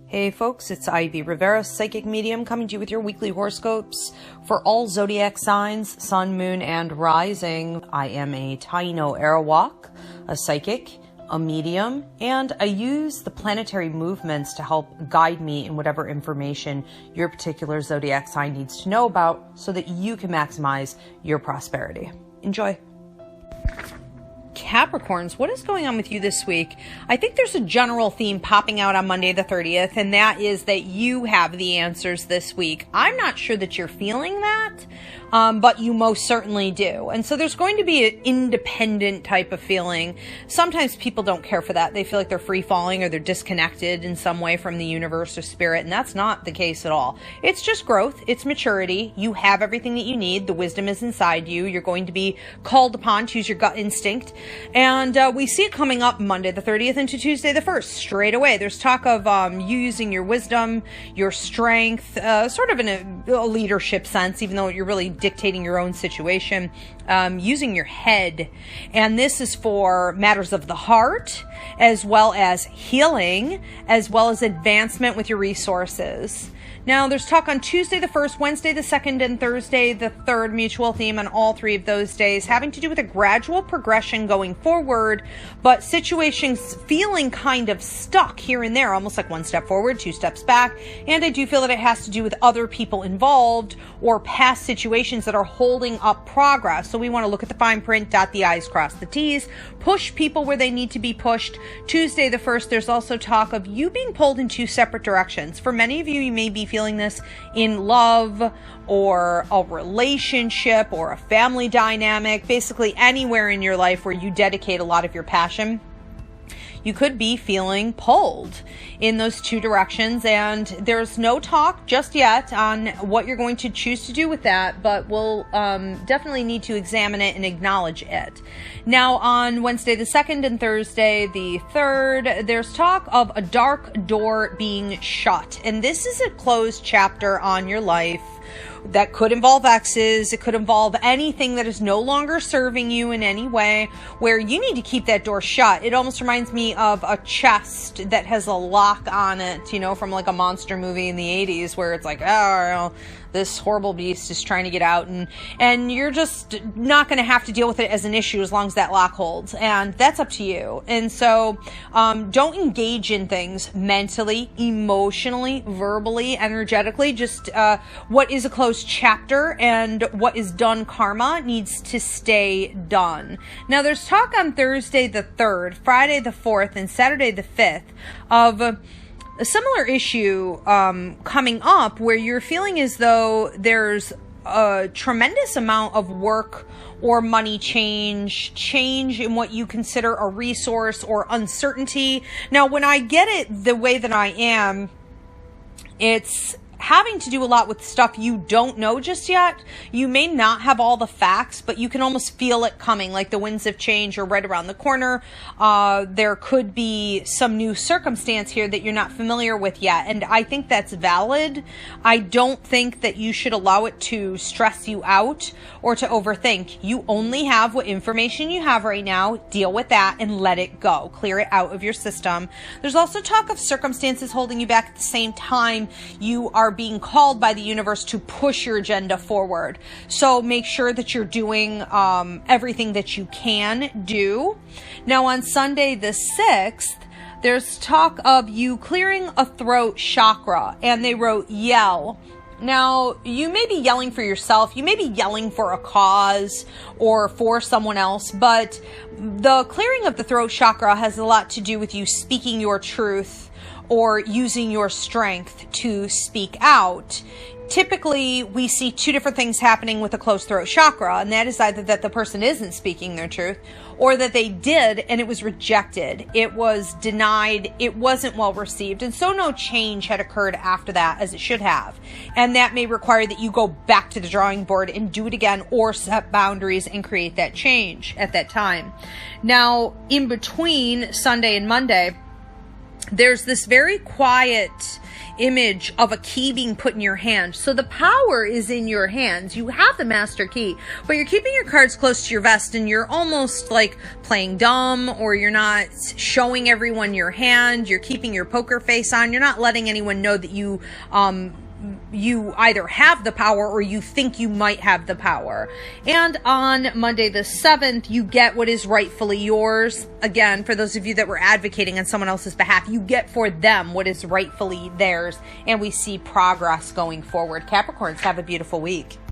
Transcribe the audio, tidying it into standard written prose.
Hey folks, it's Ivy Rivera, Psychic Medium, coming to you with your weekly horoscopes for all zodiac signs, sun, moon, and rising. I am a Taino Arawak, a psychic, a medium, and I use the planetary movements to help guide me in whatever information your particular zodiac sign needs to know about so that you can maximize your prosperity. Enjoy. Capricorns, what is going on with you this week? I think there's a general theme popping out on Monday the 30th, and that is that you have the answers this week. I'm not sure that you're feeling that, but you most certainly do. And so there's going to be an independent type of feeling. Sometimes people don't care for that. They feel like they're free falling or they're disconnected in some way from the universe or spirit, and that's not the case at all. It's just growth. It's maturity. You have everything that you need. The wisdom is inside you. You're going to be called upon to use your gut instinct. And we see it coming up Monday the 30th into Tuesday the 1st, straight away. There's talk of you using your wisdom, your strength, sort of in a leadership sense, even though you're really dictating your own situation, using your head. And this is for matters of the heart, as well as healing, as well as advancement with your resources. Now, there's talk on Tuesday the 1st, Wednesday the 2nd, and Thursday the 3rd, mutual theme on all three of those days, having to do with a gradual progression going forward, but situations feeling kind of stuck here and there, almost like one step forward, two steps back. And I do feel that it has to do with other people involved or past situations that are holding up progress. So we want to look at the fine print, dot the I's, cross the T's, push people where they need to be pushed. Tuesday the 1st, there's also talk of you being pulled in two separate directions. For many of you, you may be feeling this in love or a relationship or a family dynamic, basically anywhere in your life where you dedicate a lot of your passion. You could be feeling pulled in those two directions, and there's no talk just yet on what you're going to choose to do with that, but we'll definitely need to examine it and acknowledge it. Now, on Wednesday the 2nd and Thursday the 3rd, there's talk of a dark door being shut, and this is a closed chapter on your life. That could involve exes. It could involve anything that is no longer serving you in any way, where you need to keep that door shut. It almost reminds me of a chest that has a lock on it, you know, from like a monster movie in the 80s, where it's like, oh, this horrible beast is trying to get out, and you're just not going to have to deal with it as an issue as long as that lock holds, and that's up to you. And so don't engage in things mentally, emotionally, verbally, energetically. Just what is a closed chapter and what is done karma needs to stay done. Now, there's talk on Thursday the 3rd, Friday the 4th, and Saturday the 5th of a similar issue coming up where you're feeling as though there's a tremendous amount of work or money change in what you consider a resource or uncertainty. Now, when I get it the way that I am, it's having to do a lot with stuff you don't know just yet. You may not have all the facts, but you can almost feel it coming, like the winds of change are right around the corner. There could be some new circumstance here that you're not familiar with yet, and I think that's valid. I don't think that you should allow it to stress you out or to overthink. You only have what information you have right now. Deal with that and let it go. Clear it out of your system. There's also talk of circumstances holding you back at the same time. You are being called by the universe to push your agenda forward. So make sure that you're doing everything that you can do. Now, on Sunday the 6th, there's talk of you clearing a throat chakra, and they wrote yell. Now, you may be yelling for yourself, you may be yelling for a cause or for someone else, but the clearing of the throat chakra has a lot to do with you speaking your truth or using your strength to speak out. Typically, we see two different things happening with a closed throat chakra, and that is either that the person isn't speaking their truth, or that they did and it was rejected, it was denied, it wasn't well received, and so no change had occurred after that as it should have. And that may require that you go back to the drawing board and do it again, or set boundaries and create that change at that time. Now, in between Sunday and Monday, there's this very quiet image of a key being put in your hand. So the power is in your hands. You have the master key, but you're keeping your cards close to your vest, and you're almost like playing dumb, or you're not showing everyone your hand. You're keeping your poker face on. You're not letting anyone know that you either have the power or you think you might have the power. And on Monday the 7th, you get what is rightfully yours. Again, for those of you that were advocating on someone else's behalf, you get for them what is rightfully theirs. And we see progress going forward. Capricorns, have a beautiful week.